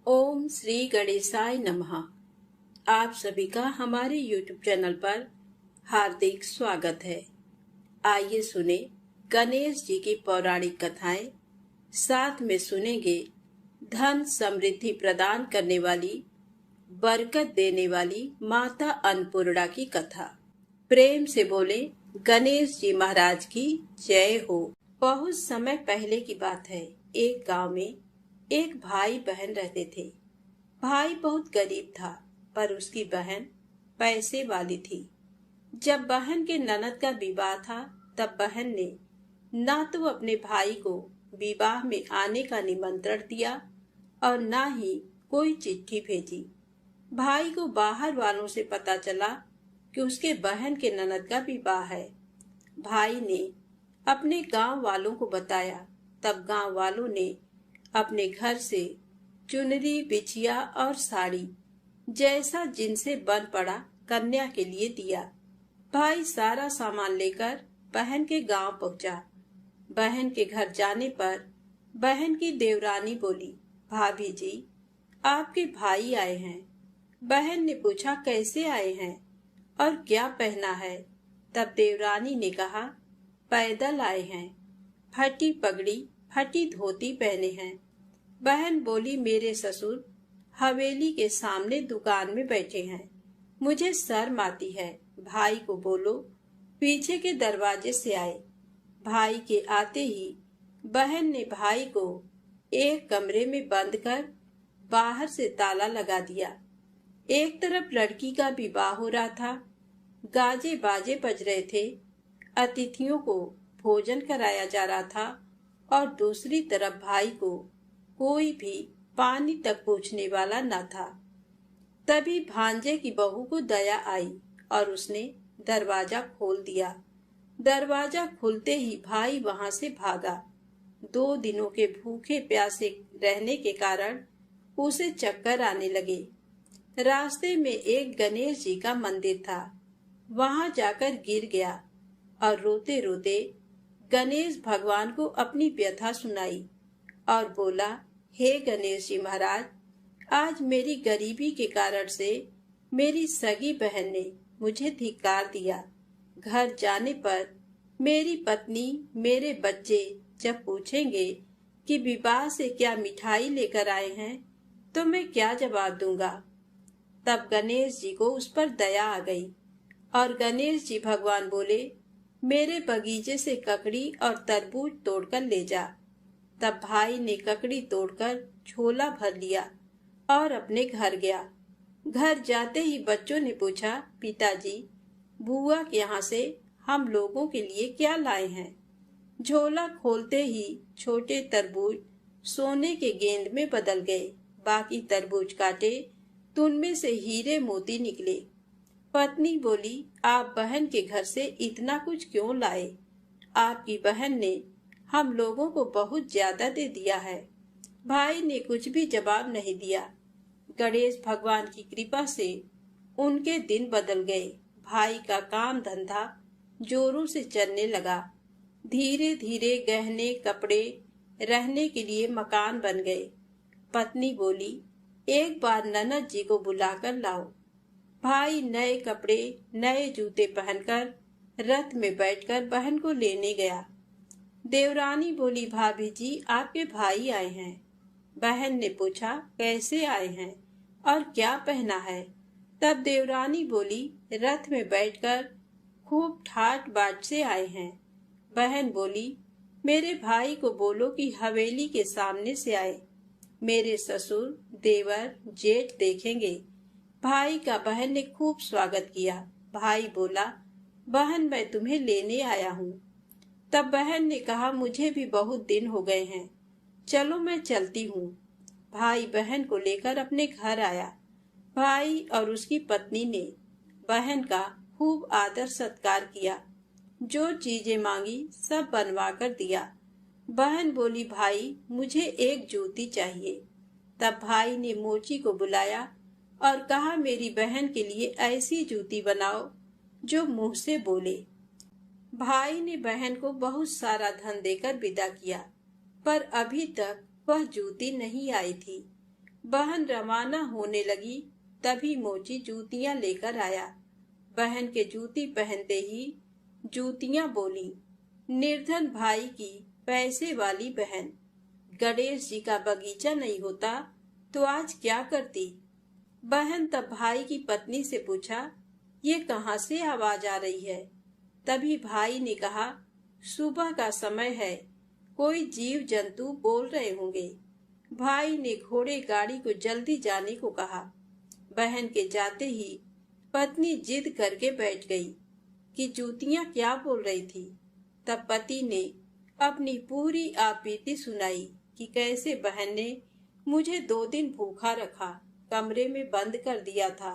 ओम श्री गणेशाय नमः। आप सभी का हमारे YouTube चैनल पर हार्दिक स्वागत है। आइए सुने गणेश जी की पौराणिक कथाएं। साथ में सुनेंगे धन समृद्धि प्रदान करने वाली, बरकत देने वाली माता अन्नपूर्णा की कथा। प्रेम से बोले गणेश जी महाराज की जय हो। बहुत समय पहले की बात है। एक गांव में एक भाई बहन रहते थे। भाई बहुत गरीब था, पर उसकी बहन पैसे वाली थी। जब बहन के ननद का विवाह था, तब बहन ने ना तो अपने भाई को विवाह में आने का निमंत्रण दिया और ना ही कोई चिट्ठी भेजी। भाई को बाहर वालों से पता चला कि उसके बहन के ननद का विवाह है। भाई ने अपने गांव वालों को बताया। तब गांव वालों ने अपने घर से चुनरी, बिछिया और साड़ी जैसा जिनसे बन पड़ा कन्या के लिए दिया। भाई सारा सामान लेकर बहन के गांव पहुंचा। बहन के घर जाने पर बहन की देवरानी बोली, भाभी जी, आपके भाई आए हैं। बहन ने पूछा, कैसे आए हैं और क्या पहना है? तब देवरानी ने कहा, पैदल आए हैं, फटी पगड़ी फटी धोती पहने हैं। बहन बोली, मेरे ससुर हवेली के सामने दुकान में बैठे हैं, मुझे शर्म आती है। भाई को बोलो पीछे के दरवाजे से आए। भाई के आते ही बहन ने भाई को एक कमरे में बंद कर बाहर से ताला लगा दिया। एक तरफ लड़की का विवाह हो रहा था, गाजे बाजे बज रहे थे, अतिथियों को भोजन कराया जा रहा था, और दूसरी तरफ भाई को कोई भी पानी तक पूछने वाला न था। तभी भांजे की बहू को दया आई और उसने दरवाजा खोल दिया। दरवाजा खुलते ही भाई वहां से भागा। 2 दिनों के भूखे प्यासे रहने के कारण उसे चक्कर आने लगे। रास्ते में एक गणेश जी का मंदिर था, वहां जाकर गिर गया और रोते रोते गणेश भगवान को अपनी व्यथा सुनाई और बोला, हे गणेश जी महाराज, आज मेरी गरीबी के कारण से मेरी सगी बहन ने मुझे धिक्कार दिया। घर जाने पर मेरी पत्नी, मेरे बच्चे जब पूछेंगे कि विवाह से क्या मिठाई लेकर आए हैं, तो मैं क्या जवाब दूंगा? तब गणेश जी को उस पर दया आ गई और गणेश जी भगवान बोले, मेरे बगीचे से ककड़ी और तरबूज तोड़कर ले जा। तब भाई ने ककड़ी तोड़कर झोला भर लिया और अपने घर गया। घर जाते ही बच्चों ने पूछा, पिताजी, बुआ के यहाँ से हम लोगों के लिए क्या लाए हैं? झोला खोलते ही छोटे तरबूज सोने के गेंद में बदल गए। बाकी तरबूज काटे तो उनमें से हीरे मोती निकले। पत्नी बोली, आप बहन के घर से इतना कुछ क्यों लाए? आपकी बहन ने हम लोगों को बहुत ज्यादा दे दिया है। भाई ने कुछ भी जवाब नहीं दिया। गणेश भगवान की कृपा से उनके दिन बदल गए। भाई का काम धंधा जोरों से चलने लगा। धीरे धीरे गहने, कपड़े, रहने के लिए मकान बन गए। पत्नी बोली, एक बार ननद जी को बुलाकर लाओ। भाई नए कपड़े, नए जूते पहनकर रथ में बैठकर बहन को लेने गया। देवरानी बोली, भाभी जी, आपके भाई आए हैं। बहन ने पूछा, कैसे आए हैं और क्या पहना है? तब देवरानी बोली, रथ में बैठकर खूब ठाट बाट से आए हैं। बहन बोली, मेरे भाई को बोलो कि हवेली के सामने से आए, मेरे ससुर, देवर, जेठ देखेंगे। भाई का बहन ने खूब स्वागत किया। भाई बोला, बहन, मैं तुम्हें लेने आया हूँ। तब बहन ने कहा, मुझे भी बहुत दिन हो गए हैं, चलो मैं चलती हूँ। भाई बहन को लेकर अपने घर आया। भाई और उसकी पत्नी ने बहन का खूब आदर सत्कार किया। जो चीजें मांगी सब बनवा कर दिया। बहन बोली, भाई, मुझे एक जूती चाहिए। तब भाई ने मोची को बुलाया और कहा, मेरी बहन के लिए ऐसी जूती बनाओ जो मुंह से बोले। भाई ने बहन को बहुत सारा धन देकर विदा किया, पर अभी तक वह जूती नहीं आई थी। बहन रवाना होने लगी तभी मोची जूतियां लेकर आया। बहन के जूती पहनते ही जूतियां बोली, निर्धन भाई की पैसे वाली बहन, गणेश जी का बगीचा नहीं होता तो आज क्या करती। बहन तब भाई की पत्नी से पूछा, ये कहाँ से आवाज आ रही है। तभी भाई ने कहा, सुबह का समय है, कोई जीव जंतु बोल रहे होंगे। भाई ने घोड़े गाड़ी को जल्दी जाने को कहा। बहन के जाते ही पत्नी जिद करके बैठ गई कि जूतियां क्या बोल रही थी। तब पति ने अपनी पूरी आपबीती सुनाई कि कैसे बहन ने मुझे 2 दिन भूखा रखा, कमरे में बंद कर दिया था।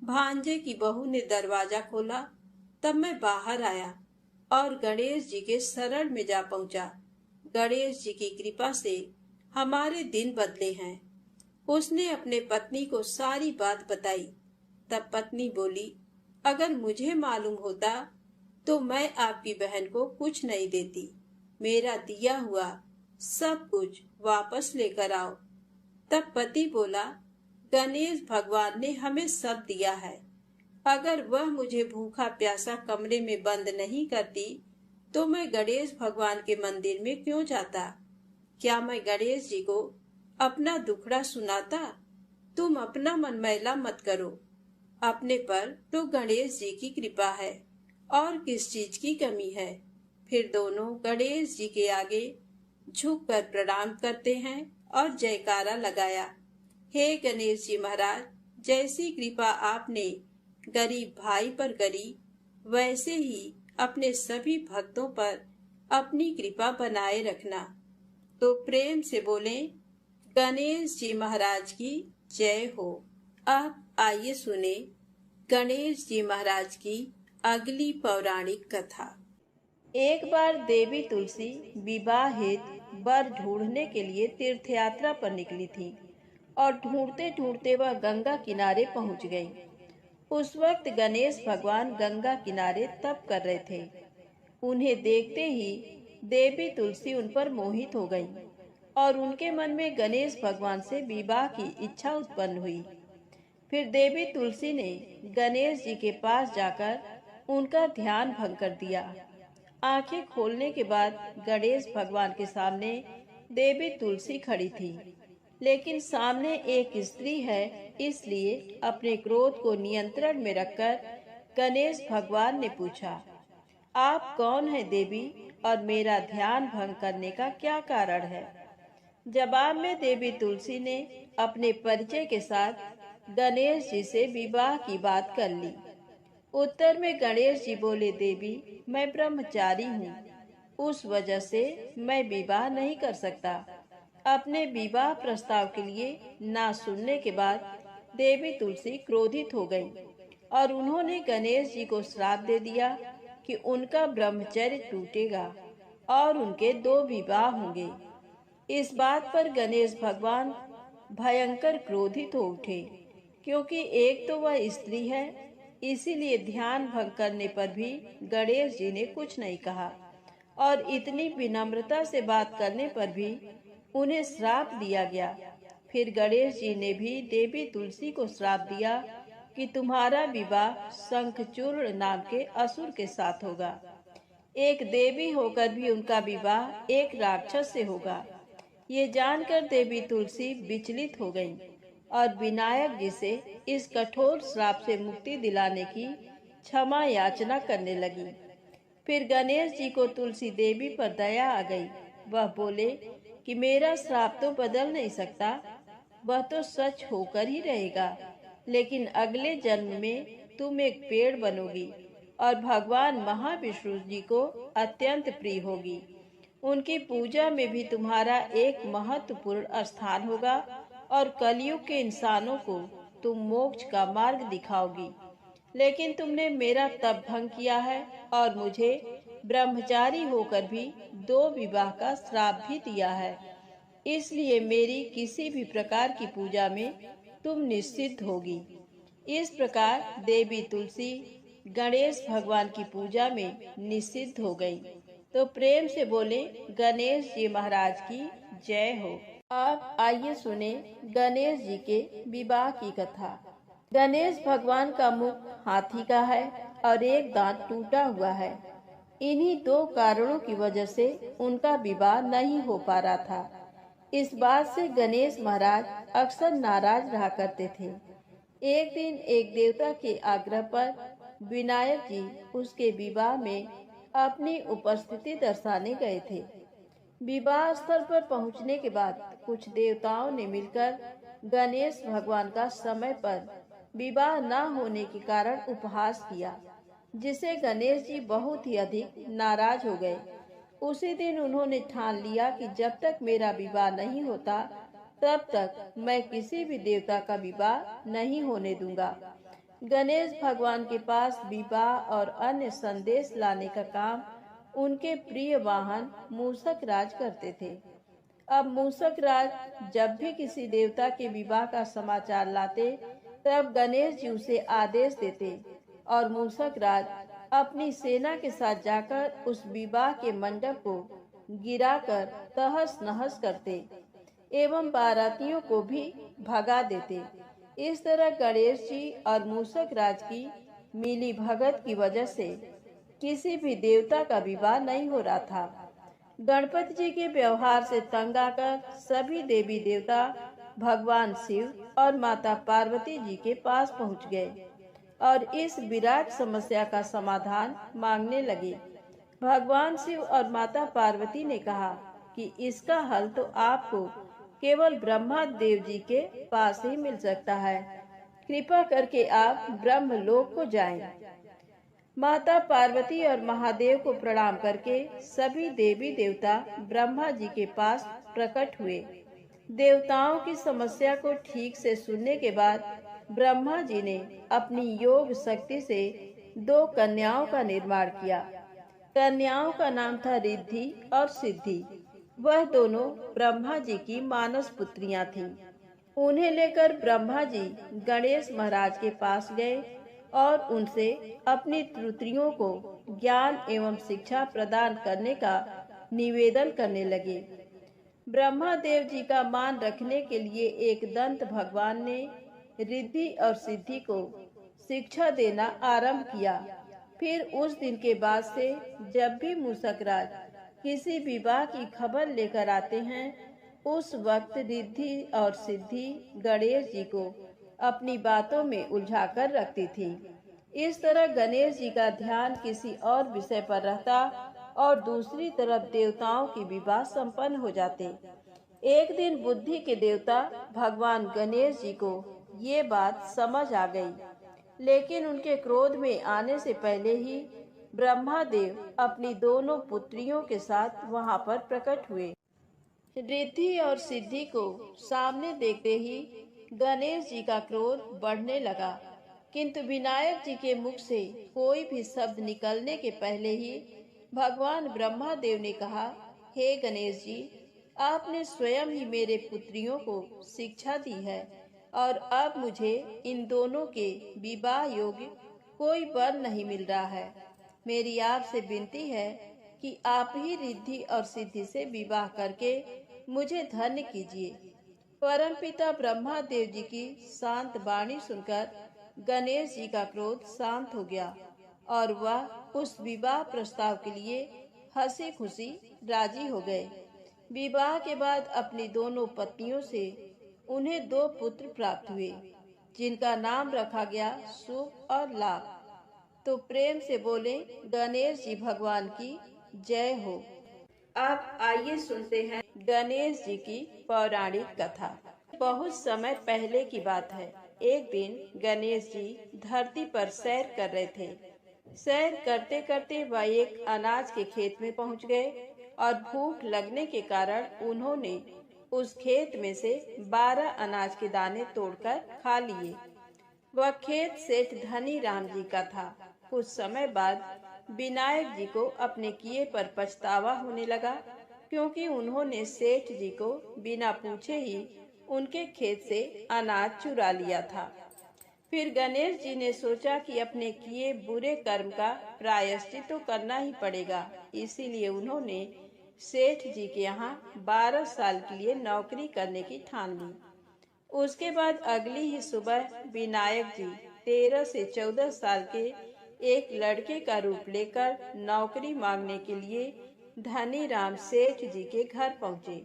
भांजे की बहू ने दरवाजा खोला, तब मैं बाहर आया और गणेश जी के शरण में जा पहुंचा। गणेश जी की कृपा से हमारे दिन बदले हैं। उसने अपने पत्नी को सारी बात बताई। तब पत्नी बोली, अगर मुझे मालूम होता तो मैं आपकी बहन को कुछ नहीं देती। मेरा दिया हुआ सब कुछ वापस लेकर आओ। तब पति बोला, गणेश भगवान ने हमें सब दिया है। अगर वह मुझे भूखा प्यासा कमरे में बंद नहीं करती तो मैं गणेश भगवान के मंदिर में क्यों जाता। क्या मैं गणेश जी को अपना दुखड़ा सुनाता। तुम अपना मन मैला मत करो, अपने पर तो गणेश जी की कृपा है और किस चीज की कमी है। फिर दोनों गणेश जी के आगे झुककर प्रणाम करते हैं और जयकारा लगाया। हे गणेश जी महाराज, जैसी कृपा आपने गरीब भाई पर करी, वैसे ही अपने सभी भक्तों पर अपनी कृपा बनाए रखना। तो प्रेम से बोले, गणेश जी महाराज की जय हो। अब आइए सुने गणेश जी महाराज की अगली पौराणिक कथा। एक बार देवी तुलसी विवाह हेतु वर ढूंढने के लिए तीर्थ यात्रा पर निकली थी और ढूंढते ढूंढते वह गंगा किनारे पहुंच गई। उस वक्त गणेश भगवान गंगा किनारे तप कर रहे थे। उन्हें देखते ही देवी तुलसी उन पर मोहित हो गई और उनके मन में गणेश भगवान से विवाह की इच्छा उत्पन्न हुई। फिर देवी तुलसी ने गणेश जी के पास जाकर उनका ध्यान भंग कर दिया। आंखें खोलने के बाद गणेश भगवान के सामने देवी तुलसी खड़ी थी, लेकिन सामने एक स्त्री है, इसलिए अपने क्रोध को नियंत्रण में रखकर गणेश भगवान ने पूछा, आप कौन है देवी और मेरा ध्यान भंग करने का क्या कारण है। जवाब में देवी तुलसी ने अपने परिचय के साथ गणेश जी से विवाह की बात कर ली। उत्तर में गणेश जी बोले, देवी मैं ब्रह्मचारी हूँ, उस वजह से मैं विवाह नहीं कर सकता। अपने विवाह प्रस्ताव के लिए ना सुनने के बाद देवी तुलसी क्रोधित हो गई और उन्होंने गणेश जी को श्राप दे दिया कि उनका ब्रह्मचर्य टूटेगा और उनके 2 विवाह होंगे। इस बात पर गणेश भगवान भयंकर क्रोधित हो उठे, क्योंकि एक तो वह स्त्री है, इसीलिए ध्यान भंग करने पर भी गणेश जी ने कुछ नहीं कहा और इतनी विनम्रता से बात करने पर भी उन्हें श्राप दिया गया। फिर गणेश जी ने भी देवी तुलसी को श्राप दिया कि तुम्हारा विवाह शंखचूर्ण नाम के असुर के साथ होगा। एक देवी होकर भी उनका विवाह एक राक्षस से होगा। ये जानकर देवी तुलसी विचलित हो गईं और विनायक जी से इस कठोर श्राप से मुक्ति दिलाने की क्षमा याचना करने लगी। फिर गणेश जी को तुलसी देवी पर दया आ गई। वह बोले कि मेरा श्राप तो बदल नहीं सकता, वह तो सच होकर ही रहेगा, लेकिन अगले जन्म में तुम एक पेड़ बनोगी और भगवान महाविष्णु जी को अत्यंत प्रिय होगी। उनकी पूजा में भी तुम्हारा एक महत्वपूर्ण स्थान होगा और कलयुग के इंसानों को तुम मोक्ष का मार्ग दिखाओगी। लेकिन तुमने मेरा तप भंग किया है और मुझे ब्रह्मचारी होकर भी 2 विवाह का श्राप भी दिया है, इसलिए मेरी किसी भी प्रकार की पूजा में तुम निश्चित होगी। इस प्रकार देवी तुलसी गणेश भगवान की पूजा में निषिद्ध हो गई। तो प्रेम से बोले, गणेश जी महाराज की जय हो। अब आइए सुने गणेश जी के विवाह की कथा। गणेश भगवान का मुख हाथी का है और एक दांत टूटा हुआ है। इन्हीं दो कारणों की वजह से उनका विवाह नहीं हो पा रहा था। इस बात से गणेश महाराज अक्सर नाराज रहा करते थे। एक दिन एक देवता के आग्रह पर विनायक जी उसके विवाह में अपनी उपस्थिति दर्शाने गए थे। विवाह स्थल पर पहुंचने के बाद कुछ देवताओं ने मिलकर गणेश भगवान का समय पर विवाह न होने के कारण उपहास किया, जिसे गणेश जी बहुत ही अधिक नाराज हो गए। उसी दिन उन्होंने ठान लिया कि जब तक मेरा विवाह नहीं होता तब तक मैं किसी भी देवता का विवाह नहीं होने दूंगा। गणेश भगवान के पास विवाह और अन्य संदेश लाने का काम उनके प्रिय वाहन मूषक राज करते थे। अब मूषक राज जब भी किसी देवता के विवाह का समाचार लाते तब गणेश जी उसे आदेश देते और मूषक राज अपनी सेना के साथ जाकर उस विवाह के मंडप को गिराकर तहस नहस करते एवं बारातियों को भी भगा देते। इस तरह गणेश जी और मूषक राज की मिली भगत की वजह से किसी भी देवता का विवाह नहीं हो रहा था। गणपति जी के व्यवहार से तंग आकर सभी देवी देवता भगवान शिव और माता पार्वती जी के पास पहुंच गए और इस विराट समस्या का समाधान मांगने लगे। भगवान शिव और माता पार्वती ने कहा कि इसका हल तो आपको केवल ब्रह्मा देव जी के पास ही मिल सकता है। कृपा करके आप ब्रह्मलोक को जाएं। माता पार्वती और महादेव को प्रणाम करके सभी देवी देवता ब्रह्मा जी के पास प्रकट हुए। देवताओं की समस्या को ठीक से सुनने के बाद ब्रह्मा जी ने अपनी योग शक्ति से दो कन्याओं का निर्माण किया। कन्याओं का नाम था रिद्धि और सिद्धि। वह दोनों ब्रह्मा जी की मानस पुत्रियां थीं। उन्हें लेकर ब्रह्मा जी गणेश महाराज के पास गए और उनसे अपनी पुत्रियों को ज्ञान एवं शिक्षा प्रदान करने का निवेदन करने लगे। ब्रह्मा देव जी का मान रखने के लिए एक दंत भगवान ने रिद्धि और सिद्धि को शिक्षा देना आरंभ किया। फिर उस दिन के बाद से जब भी मूषक राज किसी विवाह की खबर लेकर आते हैं, उस वक्त रिद्धि और सिद्धि गणेश जी को अपनी बातों में उलझाकर रखती थी। इस तरह गणेश जी का ध्यान किसी और विषय पर रहता और दूसरी तरफ देवताओं की विवाह संपन्न हो जाते। एक दिन बुद्धि के देवता भगवान गणेश जी को ये बात समझ आ गई, लेकिन उनके क्रोध में आने से पहले ही ब्रह्मा देव अपनी दोनों पुत्रियों के साथ वहां पर प्रकट हुए। रिद्धि और सिद्धि को सामने देखते ही गणेश जी का क्रोध बढ़ने लगा, किंतु विनायक जी के मुख से कोई भी शब्द निकलने के पहले ही भगवान ब्रह्मा देव ने कहा, हे गणेश जी, आपने स्वयं ही मेरे पुत्रियों को शिक्षा दी है और अब मुझे इन दोनों के विवाह योग्य कोई वर नहीं मिल रहा है। मेरी आपसे विनती है कि आप ही रिद्धि और सिद्धि से विवाह करके मुझे धन्य कीजिए। परमपिता ब्रह्मा देव जी की शांत वाणी सुनकर गणेश जी का क्रोध शांत हो गया और वह उस विवाह प्रस्ताव के लिए हंसी खुशी राजी हो गए। विवाह के बाद अपनी दोनों पत्नियों से उन्हें दो पुत्र प्राप्त हुए, जिनका नाम रखा गया शुभ और लाभ। तो प्रेम से बोले गणेश जी भगवान की जय हो। अब आइए सुनते हैं गणेश जी की पौराणिक कथा। बहुत समय पहले की बात है। एक दिन गणेश जी धरती पर सैर कर रहे थे। सैर करते करते वह एक अनाज के खेत में पहुंच गए और भूख लगने के कारण उन्होंने उस खेत में से 12 अनाज के दाने तोड़कर खा लिए। वह खेत सेठ धनी राम जी का था। कुछ समय बाद विनायक जी को अपने किए पर पछतावा होने लगा, क्योंकि उन्होंने सेठ जी को बिना पूछे ही उनके खेत से अनाज चुरा लिया था। फिर गणेश जी ने सोचा कि अपने किए बुरे कर्म का प्रायश्चित तो करना ही पड़ेगा। इसीलिए उन्होंने सेठ जी के यहाँ 12 साल के लिए नौकरी करने की ठान ली। उसके बाद अगली ही सुबह विनायक जी 13 से 14 साल के एक लड़के का रूप लेकर नौकरी मांगने के लिए धनी राम सेठ जी के घर पहुंचे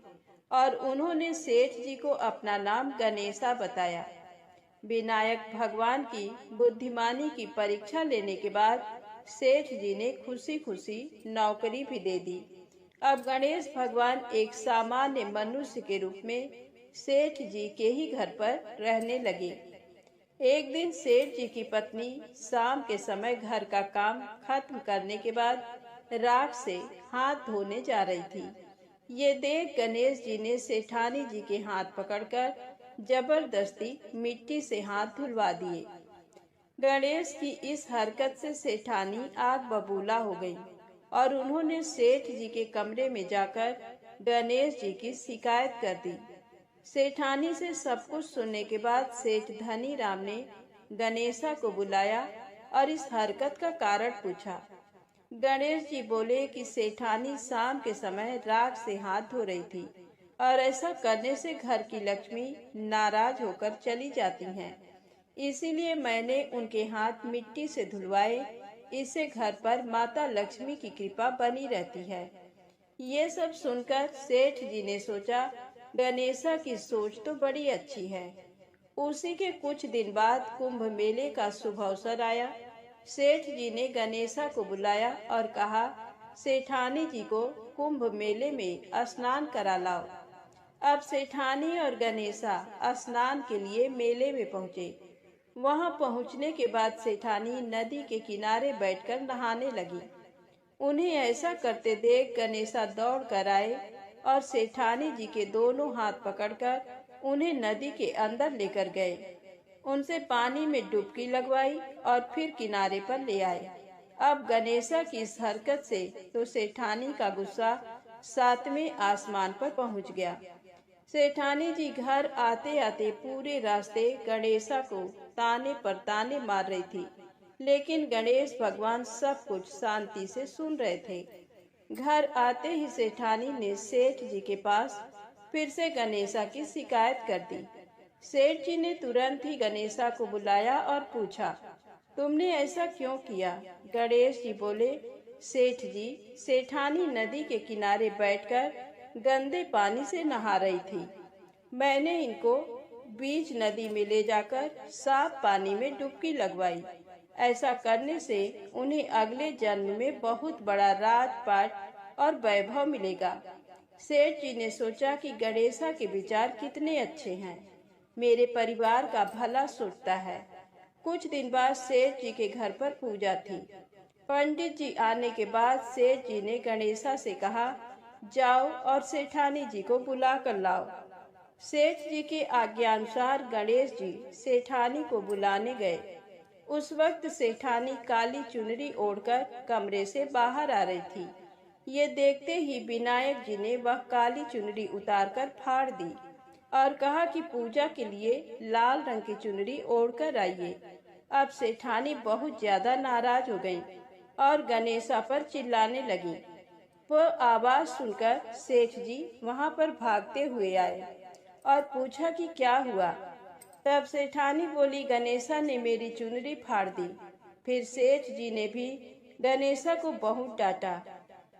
और उन्होंने सेठ जी को अपना नाम गणेशा बताया। विनायक भगवान की बुद्धिमानी की परीक्षा लेने के बाद सेठ जी ने खुशी खुशी नौकरी भी दे दी। अब गणेश भगवान एक सामान्य मनुष्य के रूप में सेठ जी के ही घर पर रहने लगे। एक दिन सेठ जी की पत्नी शाम के समय घर का काम खत्म करने के बाद राख से हाथ धोने जा रही थी। ये देख गणेश जी ने सेठानी जी के हाथ पकड़कर जबरदस्ती मिट्टी से हाथ धुलवा दिए। गणेश की इस हरकत से सेठानी आग बबूला हो गई और उन्होंने सेठ जी के कमरे में जाकर गणेश जी की शिकायत कर दी। सेठानी से सब कुछ सुनने के बाद सेठ धनी राम ने गणेशा को बुलाया और इस हरकत का कारण पूछा। गणेश जी बोले कि सेठानी शाम के समय राख से हाथ धो रही थी और ऐसा करने से घर की लक्ष्मी नाराज होकर चली जाती हैं। इसीलिए मैंने उनके हाथ मिट्टी से धुलवाए। इससे घर पर माता लक्ष्मी की कृपा बनी रहती है। ये सब सुनकर सेठ जी ने सोचा गणेशा की सोच तो बड़ी अच्छी है। उसी के कुछ दिन बाद कुंभ मेले का शुभ अवसर आया। सेठ जी ने गणेशा को बुलाया और कहा, सेठानी जी को कुंभ मेले में स्नान करा लाओ। अब सेठानी और गणेशा स्नान के लिए मेले में पहुंचे। वहां पहुंचने के बाद सेठानी नदी के किनारे बैठकर नहाने लगी। उन्हें ऐसा करते देख गणेशा दौड़ कर आए और सेठानी जी के दोनों हाथ पकड़कर उन्हें नदी के अंदर लेकर गए। उनसे पानी में डुबकी लगवाई और फिर किनारे पर ले आए। अब गणेशा की इस हरकत से तो सेठानी का गुस्सा 7वें आसमान पर पहुंच गया। सेठानी जी घर आते आते पूरे रास्ते गणेशा को ताने पर ताने मार रही थी, लेकिन गणेश भगवान सब कुछ शांति से सुन रहे थे। घर आते ही सेठानी ने सेठ जी के पास फिर से गणेशा की शिकायत कर दी। सेठ जी ने तुरंत ही गणेशा को बुलाया और पूछा, तुमने ऐसा क्यों किया? गणेश जी बोले, सेठ जी, सेठानी नदी के किनारे बैठकर गंदे पानी से नहा रही थी। मैंने इनको बीच नदी में ले जाकर साफ पानी में डुबकी लगवाई। ऐसा करने से उन्हें अगले जन्म में बहुत बड़ा राजपाट और वैभव मिलेगा। सेठ जी ने सोचा कि गणेशा के विचार कितने अच्छे हैं, मेरे परिवार का भला सोचता है। कुछ दिन बाद सेठ जी के घर पर पूजा थी। पंडित जी आने के बाद सेठ जी ने गणेशा से कहा, जाओ और सेठानी जी को बुला कर लाओ। सेठ जी के आज्ञानुसार गणेश जी सेठानी को बुलाने गए। उस वक्त सेठानी काली चुनरी ओढ़कर कमरे से बाहर आ रही थी। ये देखते ही विनायक जी ने वह काली चुनरी उतारकर फाड़ दी और कहा कि पूजा के लिए लाल रंग की चुनरी ओढ़कर आइए। अब सेठानी बहुत ज्यादा नाराज हो गई और गणेशा पर चिल्लाने लगी। वह आवाज सुनकर सेठ जी वहां पर भागते हुए आए और पूछा कि क्या हुआ। तब सेठानी बोली, गणेशा ने मेरी चुनरी फाड़ दी। फिर सेठ जी ने भी गणेशा को बहुत डांटा।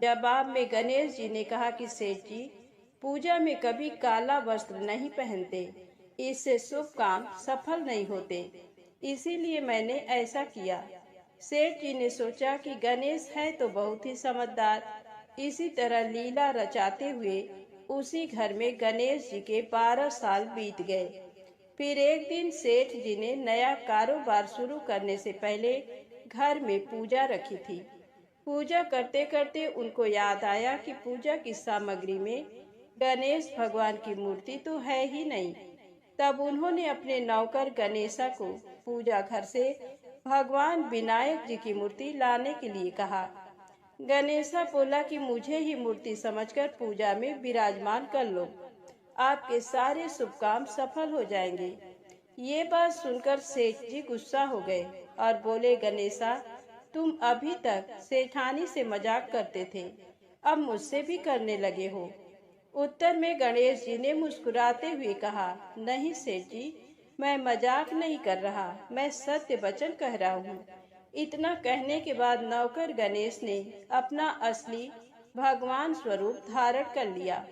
जवाब में गणेश जी ने कहा कि सेठ जी, पूजा में कभी काला वस्त्र नहीं पहनते, इससे शुभ काम सफल नहीं होते, इसीलिए मैंने ऐसा किया। सेठ जी ने सोचा कि गणेश है तो बहुत ही समझदार। इसी तरह लीला रचाते हुए उसी घर में गणेश जी के 12 साल बीत गए। फिर एक दिन सेठ जी ने नया कारोबार शुरू करने से पहले घर में पूजा रखी थी। पूजा करते करते उनको याद आया कि पूजा की सामग्री में गणेश भगवान की मूर्ति तो है ही नहीं। तब उन्होंने अपने नौकर गणेशा को पूजा घर से भगवान विनायक जी की मूर्ति लाने के लिए कहा। गणेशा बोला कि मुझे ही मूर्ति समझकर पूजा में विराजमान कर लो, आपके सारे शुभ काम सफल हो जाएंगे। ये बात सुनकर सेठ जी गुस्सा हो गए और बोले, गणेशा, तुम अभी तक सेठानी से मजाक करते थे, अब मुझसे भी करने लगे हो। उत्तर में गणेश जी ने मुस्कुराते हुए कहा, नहीं सेठ जी, मैं मजाक नहीं कर रहा, मैं सत्य वचन कह रहा हूँ। इतना कहने के बाद नौकर गणेश ने अपना असली भगवान स्वरूप धारण कर लिया।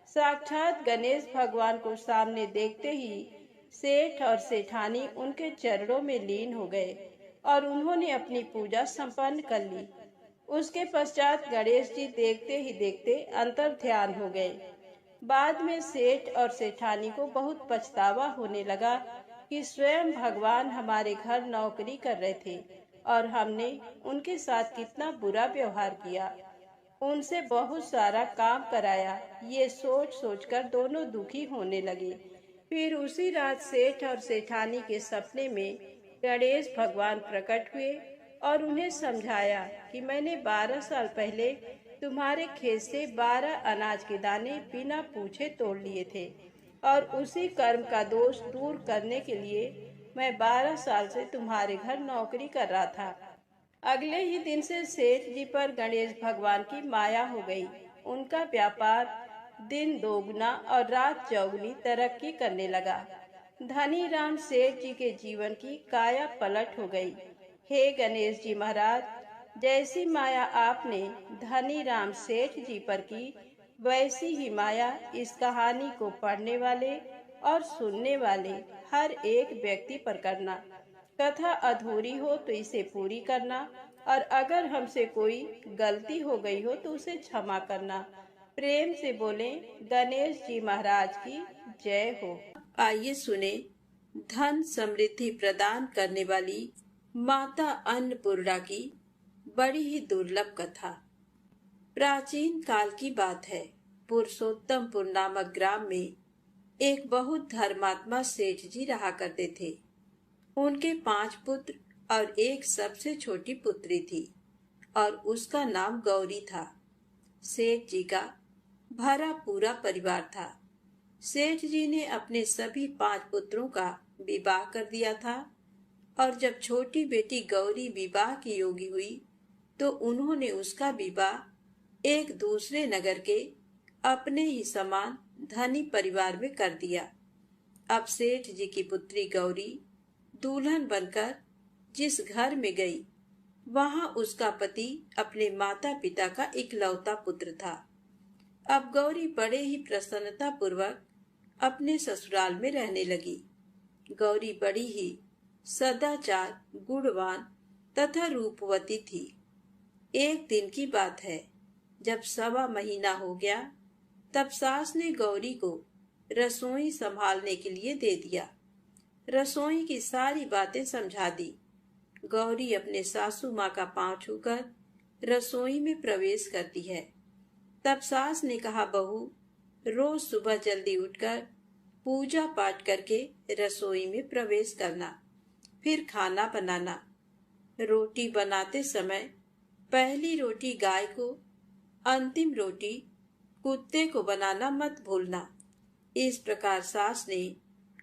साक्षात गणेश भगवान को सामने देखते ही सेठ और सेठानी उनके चरणों में लीन हो गए और उन्होंने अपनी पूजा संपन्न कर ली। उसके पश्चात गणेश जी देखते ही देखते अंतर ध्यान हो गए। बाद में सेठ और सेठानी को बहुत पछतावा होने लगा कि स्वयं भगवान हमारे घर नौकरी कर रहे थे और हमने उनके साथ कितना बुरा व्यवहार किया, उनसे बहुत सारा काम कराया। ये सोच सोचकर दोनों दुखी होने लगे। फिर उसी रात सेठ और सेठानी के सपने में गणेश भगवान प्रकट हुए और उन्हें समझाया कि मैंने 12 साल पहले तुम्हारे खेत से 12 अनाज के दाने बिना पूछे तोड़ लिए थे और उसी कर्म का दोष दूर करने के लिए मैं 12 साल से तुम्हारे घर नौकरी कर रहा था। अगले ही दिन से सेठ जी पर गणेश भगवान की माया हो गई। उनका व्यापार दिन दोगुना और रात चौगुनी तरक्की करने लगा। धनी राम सेठ जी के जीवन की काया पलट हो गई। हे गणेश जी महाराज, जैसी माया आपने धनी राम सेठ जी पर की, वैसी ही माया इस कहानी को पढ़ने वाले और सुनने वाले हर एक व्यक्ति पर करना। कथा अधूरी हो तो इसे पूरी करना और अगर हमसे कोई गलती हो गई हो तो उसे क्षमा करना। प्रेम से बोलें, गणेश जी महाराज की जय हो। आइए सुने धन समृद्धि प्रदान करने वाली माता अन्नपूर्णा की बड़ी ही दुर्लभ कथा। प्राचीन काल की बात है। पुरुषोत्तमपुर नामक ग्राम में एक बहुत धर्मात्मा सेठ जी रहा करते थे। उनके 5 पुत्र और एक सबसे छोटी पुत्री थी और उसका नाम गौरी था। सेठ जी का भरा पूरा परिवार था। सेठ जी ने अपने सभी 5 पुत्रों का विवाह कर दिया था और जब छोटी बेटी गौरी विवाह की योगी हुई तो उन्होंने उसका विवाह एक दूसरे नगर के अपने ही समान धनी परिवार में कर दिया। अब सेठ जी की पुत्री गौरी दुल्हन बनकर जिस घर में गई, वहां उसका पति अपने माता पिता का इकलौता पुत्र था। अब गौरी बड़े ही प्रसन्नता पूर्वक अपने ससुराल में रहने लगी। गौरी बड़ी ही सदाचार, गुणवान तथा रूपवती थी। एक दिन की बात है, जब 1.25 महीना हो गया, तब सास ने गौरी को रसोई संभालने के लिए दे दिया। रसोई की सारी बातें समझा दी। गौरी अपने सासू माँ का पांव छूकर रसोई में प्रवेश करती है। तब सास ने कहा, बहू, रोज सुबह जल्दी उठकर पूजा पाठ करके रसोई में प्रवेश करना, फिर खाना बनाना। रोटी बनाते समय पहली रोटी गाय को, अंतिम रोटी कुत्ते को बनाना मत भूलना। इस प्रकार सास ने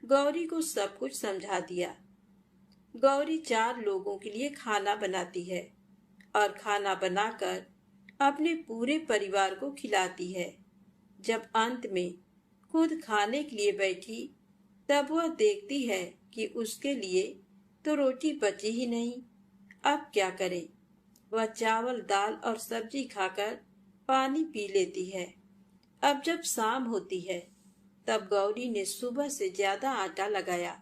गौरी को सब कुछ समझा दिया। गौरी 4 लोगों के लिए खाना बनाती है और खाना बनाकर अपने पूरे परिवार को खिलाती है। जब अंत में खुद खाने के लिए बैठी, तब वह देखती है कि उसके लिए तो रोटी बची ही नहीं। अब क्या करे? वह चावल, दाल और सब्जी खाकर पानी पी लेती है। अब जब शाम होती है, तब गौरी ने सुबह से ज्यादा आटा लगाया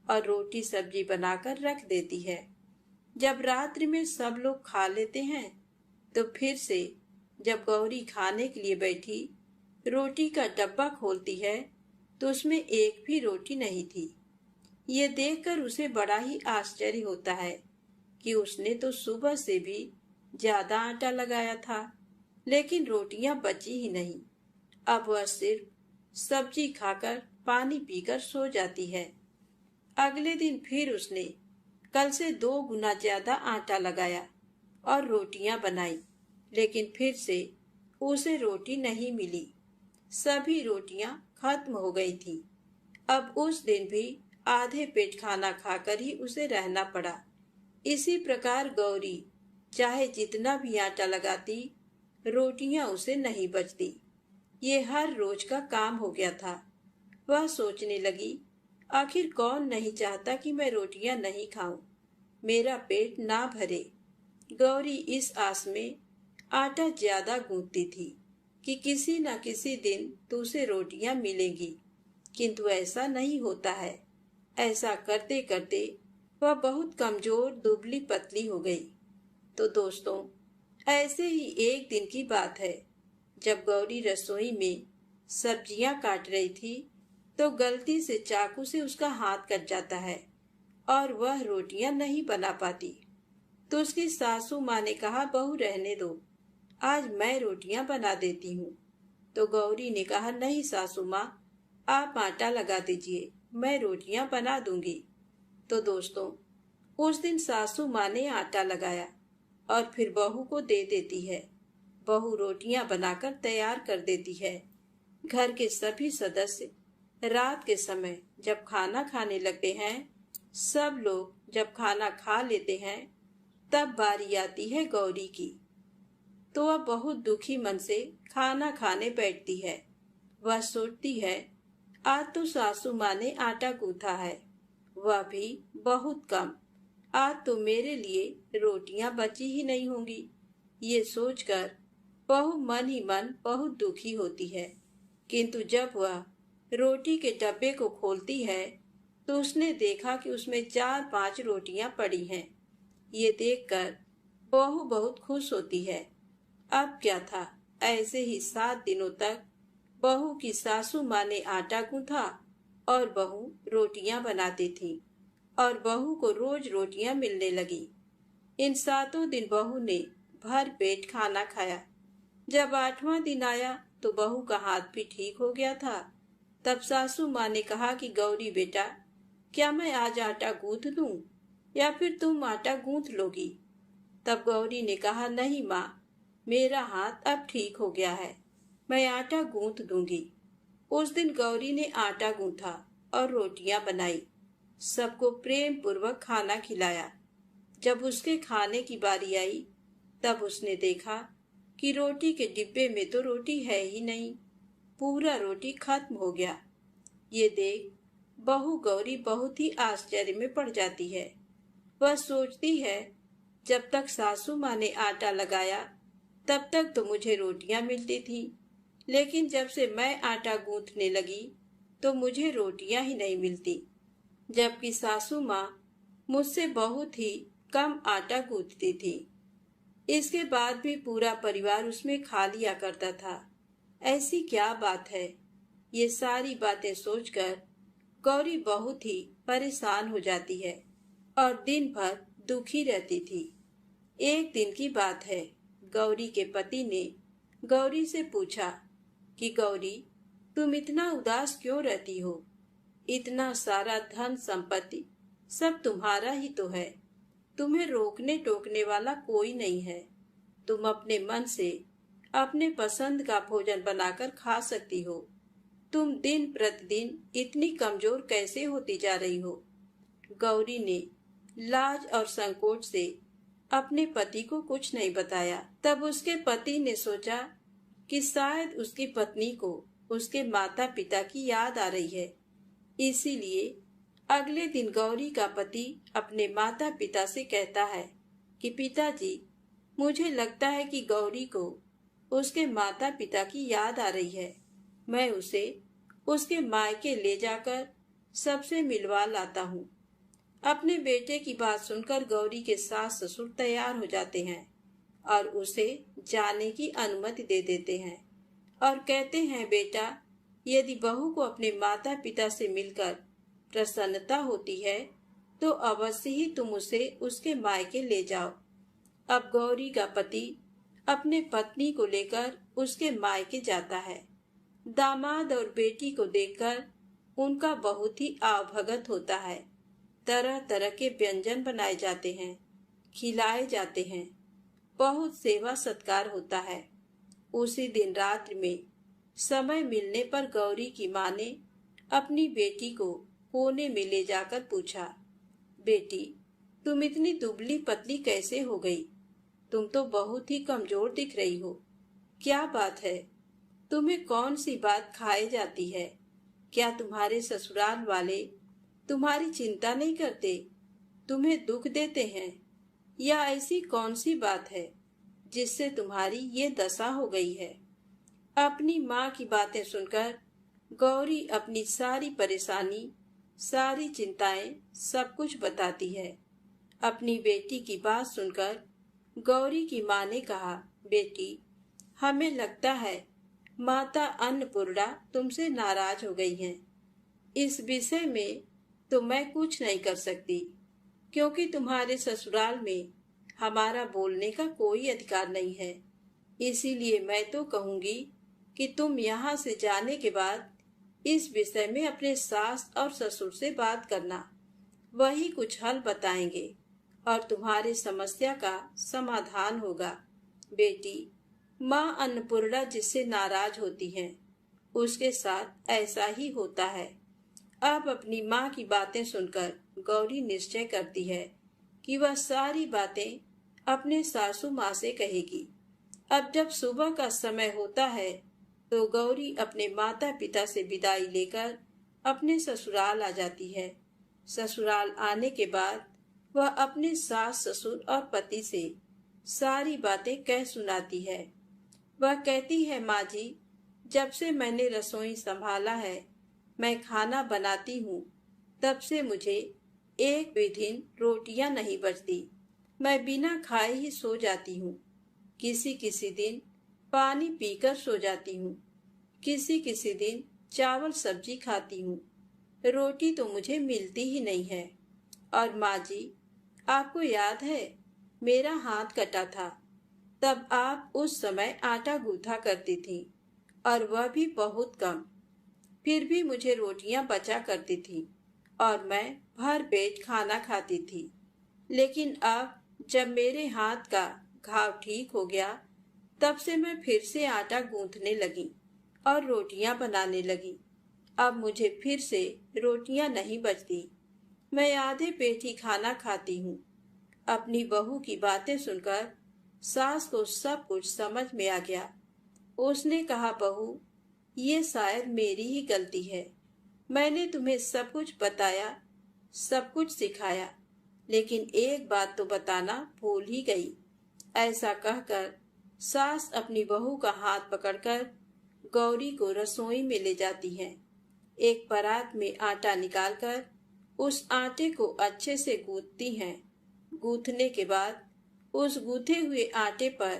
और रोटी सब्जी बनाकर रख देती है। जब रात्रि में सब लोग खा लेते हैं, तो फिर से जब गौरी खाने के लिए बैठी, रोटी का डब्बा खोलती है तो उसमें एक भी रोटी नहीं थी। ये देखकर उसे बड़ा ही आश्चर्य होता है कि उसने तो सुबह से भी ज्यादा आटा लगाया था, लेकिन रोटियां बची ही नहीं। अब वह सिर्फ सब्जी खाकर पानी पीकर सो जाती है। अगले दिन फिर उसने कल से 2 गुना ज्यादा आटा लगाया और रोटियां बनाई, लेकिन फिर से उसे रोटी नहीं मिली। सभी रोटियां खत्म हो गई थी। अब उस दिन भी आधे पेट खाना खाकर ही उसे रहना पड़ा। इसी प्रकार गौरी चाहे जितना भी आटा लगाती, रोटियां उसे नहीं बचती। ये हर रोज का काम हो गया था। वह सोचने लगी, आखिर कौन नहीं चाहता कि मैं रोटियां नहीं खाऊं, मेरा पेट ना भरे। गौरी इस आस में आटा ज्यादा गूंथती थी कि किसी न किसी दिन तो उसे रोटियां मिलेंगी, किंतु ऐसा नहीं होता है। ऐसा करते करते वह बहुत कमजोर दुबली पतली हो गई। तो दोस्तों, ऐसे ही एक दिन की बात है, जब गौरी रसोई में सब्जियां काट रही थी तो गलती से चाकू से उसका हाथ कट जाता है और वह रोटियां नहीं बना पाती। तो उसकी सासू माँ ने कहा, बहू रहने दो, आज मैं रोटियां बना देती हूँ। तो गौरी ने कहा, नहीं सासू माँ, आप आटा लगा दीजिए, मैं रोटियां बना दूंगी। तो दोस्तों, उस दिन सासू माँ ने आटा लगाया और फिर बहू को दे देती है। बहू रोटियां बनाकर तैयार कर देती है। घर के सभी सदस्य रात के समय जब खाना खाने लगते हैं, सब लोग जब खाना खा लेते हैं, तब बारी आती है गौरी की। तो वह बहुत दुखी मन से खाना खाने बैठती है। वह सोचती है, आज तो सासू माँ ने आटा गूंथा है, वह भी बहुत कम। आज तो मेरे लिए रोटियां बची ही नहीं होंगी। ये सोचकर बहू मन ही मन बहुत दुखी होती है। किंतु जब वह रोटी के डब्बे को खोलती है तो उसने देखा कि उसमें 4-5 रोटियां पड़ी हैं। ये देखकर बहू बहुत खुश होती है। अब क्या था, ऐसे ही 7 दिनों तक बहू की सासू माँ ने आटा गूंथा और बहू रोटियां बनाती थी और बहू को रोज रोटियां मिलने लगी। इन 7 दिन बहू ने भर पेट खाना खाया। जब 8वां दिन आया तो बहू का हाथ भी ठीक हो गया था। तब सासू माँ ने कहा कि गौरी बेटा, क्या मैं आज आटा गूंथ दूं या फिर तुम आटा गूंथ लोगी? तब गौरी ने कहा, नहीं माँ, मेरा हाथ अब ठीक हो गया है, मैं आटा गूंथ दूंगी। उस दिन गौरी ने आटा गूंथा और रोटियां बनाई, सबको प्रेम पूर्वक खाना खिलाया। जब उसके खाने की बारी आई तब उसने देखा कि रोटी के डिब्बे में तो रोटी है ही नहीं, पूरा रोटी खत्म हो गया। ये देख बहू गौरी बहुत ही आश्चर्य में पड़ जाती है। वह सोचती है, जब तक सासू माँ ने आटा लगाया तब तक तो मुझे रोटियां मिलती थी, लेकिन जब से मैं आटा गूंथने लगी तो मुझे रोटियां ही नहीं मिलती, जबकि सासू माँ मुझसे बहुत ही कम आटा गूंथती थी। इसके बाद भी पूरा परिवार उसमें खा लिया करता था। ऐसी क्या बात है? ये सारी बातें सोचकर गौरी बहुत ही परेशान हो जाती है और दिन भर दुखी रहती थी। एक दिन की बात है, गौरी के पति ने गौरी से पूछा कि गौरी, तुम इतना उदास क्यों रहती हो? इतना सारा धन संपत्ति सब तुम्हारा ही तो है, तुम्हें रोकने टोकने वाला कोई नहीं है। तुम अपने मन से अपने पसंद का भोजन बनाकर खा सकती हो। तुम दिन प्रतिदिन इतनी कमजोर कैसे होती जा रही हो? गौरी ने लाज और संकोच से अपने पति को कुछ नहीं बताया। तब उसके पति ने सोचा कि शायद उसकी पत्नी को उसके माता पिता की याद आ रही है। इसीलिए अगले दिन गौरी का पति अपने माता पिता से कहता है कि पिताजी, मुझे लगता है कि गौरी को उसके माता पिता की याद आ रही है। मैं उसे उसके मायके ले जाकर सबसे मिलवा लाता हूँ। अपने बेटे की बात सुनकर गौरी के सास ससुर तैयार हो जाते हैं और उसे जाने की अनुमति दे देते हैं और कहते हैं, बेटा, यदि बहू को अपने माता पिता से मिलकर प्रसन्नता होती है तो अवश्य ही तुम उसे उसके मायके ले जाओ। अब गौरी का पति अपने पत्नी को लेकर उसके मायके जाता है। दामाद और बेटी को देखकर उनका बहुत ही आवभगत होता है। तरह तरह के व्यंजन बनाए जाते हैं, खिलाए जाते हैं, बहुत सेवा सत्कार होता है। उसी दिन रात्रि में समय मिलने पर गौरी की माँ ने अपनी बेटी को कोने में ले जाकर पूछा, बेटी, तुम इतनी दुबली पतली कैसे हो गई? तुम तो बहुत ही कमजोर दिख रही हो। क्या बात है? तुम्हें कौन सी बात खाई जाती है? क्या तुम्हारे ससुराल वाले तुम्हारी चिंता नहीं करते, तुम्हें दुख देते हैं? या ऐसी कौन सी बात है जिससे तुम्हारी ये दशा हो गई है? अपनी माँ की बातें सुनकर गौरी अपनी सारी परेशानी, सारी चिंताएं, सब कुछ बताती है। अपनी बेटी की बात सुनकर गौरी की माँ ने कहा, बेटी, हमें लगता है माता अन्नपूर्णा तुमसे नाराज हो गई हैं। इस विषय में तो मैं कुछ नहीं कर सकती, क्योंकि तुम्हारे ससुराल में हमारा बोलने का कोई अधिकार नहीं है। इसीलिए मैं तो कहूंगी कि तुम यहाँ से जाने के बाद इस विषय में अपने सास और ससुर से बात करना। वही कुछ हल बताएंगे और तुम्हारी समस्या का समाधान होगा। बेटी, माँ अन्नपूर्णा जिससे नाराज होती हैं, उसके साथ ऐसा ही होता है। अब अपनी माँ की बातें सुनकर गौरी निश्चय करती है कि वह सारी बातें अपने सासू माँ से कहेगी। अब जब सुबह का समय होता है तो गौरी अपने माता पिता से विदाई लेकर अपने ससुराल आ जाती है। ससुराल आने के बाद वह अपने सास ससुर और पति से सारी बातें कह सुनाती है। वह कहती है, माँ जी, जब से मैंने रसोई संभाला है, मैं खाना बनाती हूँ, तब से मुझे एक भी दिन रोटियां नहीं बचती। मैं बिना खाए ही सो जाती हूँ। किसी किसी दिन पानी पीकर सो जाती हूँ। किसी किसी दिन चावल सब्जी खाती हूँ। रोटी तो मुझे मिलती ही नहीं है। और माँ जी, आपको याद है, मेरा हाथ कटा था, तब आप उस समय आटा गूंथा करती थी, और वह भी बहुत कम। फिर भी मुझे रोटियां बचा करती थी और मैं भर पेट खाना खाती थी। लेकिन अब जब मेरे हाथ का घाव ठीक हो गया, तब से मैं फिर से आटा गूंथने लगी और रोटियां बनाने लगी। अब मुझे फिर से रोटियां नहीं बचती। मैं आधे पेट ही खाना खाती हूँ। अपनी बहू की बातें सुनकर सास को सब कुछ समझ में आ गया। उसने कहा, बहू, ये शायद मेरी ही गलती है। मैंने तुम्हें सब कुछ बताया, सब कुछ सिखाया, लेकिन एक बात तो बताना भूल ही गई। ऐसा कहकर सास अपनी बहू का हाथ पकड़कर गौरी को रसोई में ले जाती है। एक परात में आटा निकालकर उस आटे को अच्छे से गूंथती हैं। गूंथने के बाद उस गूंथे हुए आटे पर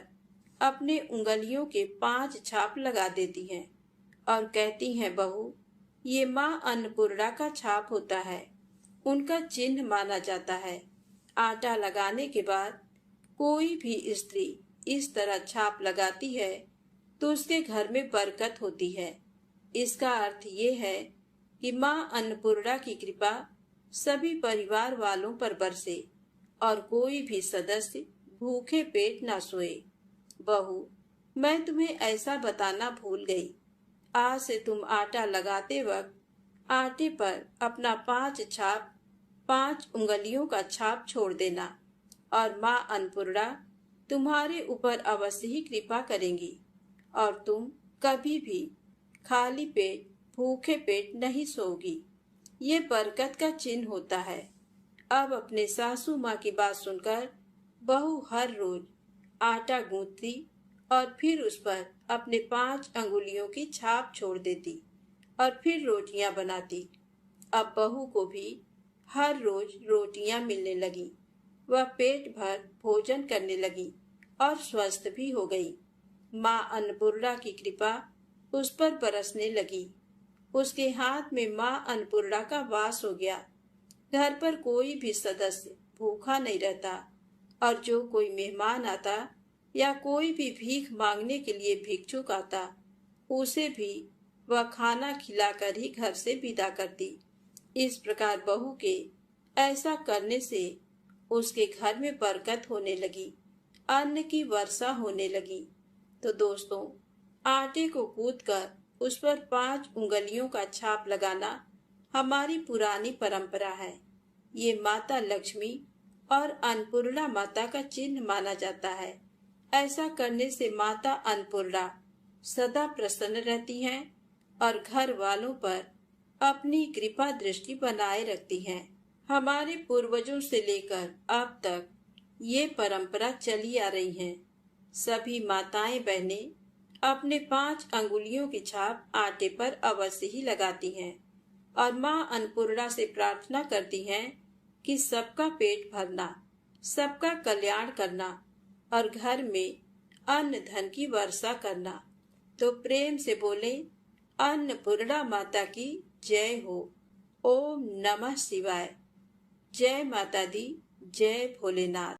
अपने उंगलियों के 5 छाप लगा देती हैं और कहती हैं, बहू, ये माँ अन्नपूर्णा का छाप होता है, उनका चिन्ह माना जाता है। आटा लगाने के बाद कोई भी स्त्री इस तरह छाप लगाती है तो उसके घर में बरकत होती है। इसका अर्थ ये है कि माँ अन्नपूर्णा की कृपा सभी परिवार वालों पर बरसे और कोई भी सदस्य भूखे पेट ना सोए। बहू, मैं तुम्हें ऐसा बताना भूल गई। आज से तुम आटा लगाते वक्त आटे पर अपना 5 छाप, 5 उंगलियों का छाप छोड़ देना और माँ अन्नपूर्णा तुम्हारे ऊपर अवश्य ही कृपा करेंगी और तुम कभी भी खाली पेट, भूखे पेट नहीं सोओगी। ये बरकत का चिन्ह होता है। अब अपने सासू माँ की बात सुनकर बहू हर रोज आटा गूंथती और फिर उस पर अपने 5 अंगुलियों की छाप छोड़ देती और फिर रोटियां बनाती। अब बहू को भी हर रोज रोटियां मिलने लगी। वह पेट भर भोजन करने लगी और स्वस्थ भी हो गई। माँ अन्नपूर्णा की कृपा उस पर बरसने लगी। उसके हाथ में माँ अन्नपूर्णा का वास हो गया। घर पर कोई भी सदस्य भूखा नहीं रहता और जो कोई मेहमान आता या कोई भी भीख मांगने के लिए भिक्षुक आता, उसे भी वह खाना खिलाकर ही घर से विदा करती। इस प्रकार बहू के ऐसा करने से उसके घर में बरकत होने लगी, अन्न की वर्षा होने लगी। तो दोस्तों, आटे को कूटकर उस पर 5 उंगलियों का छाप लगाना हमारी पुरानी परंपरा है। ये माता लक्ष्मी और अन्नपूर्णा माता का चिन्ह माना जाता है। ऐसा करने से माता अन्नपूर्णा सदा प्रसन्न रहती हैं और घर वालों पर अपनी कृपा दृष्टि बनाए रखती हैं। हमारे पूर्वजों से लेकर अब तक ये परंपरा चली आ रही है। सभी माताएं बहनें अपने 5 अंगुलियों की छाप आटे पर अवश्य ही लगाती हैं और माँ अन्नपूर्णा से प्रार्थना करती हैं कि सबका पेट भरना, सबका कल्याण करना और घर में अन्न धन की वर्षा करना। तो प्रेम से बोले, अन्नपूर्णा माता की जय हो। ओम नमः शिवाय। जय माता दी, जय भोलेनाथ।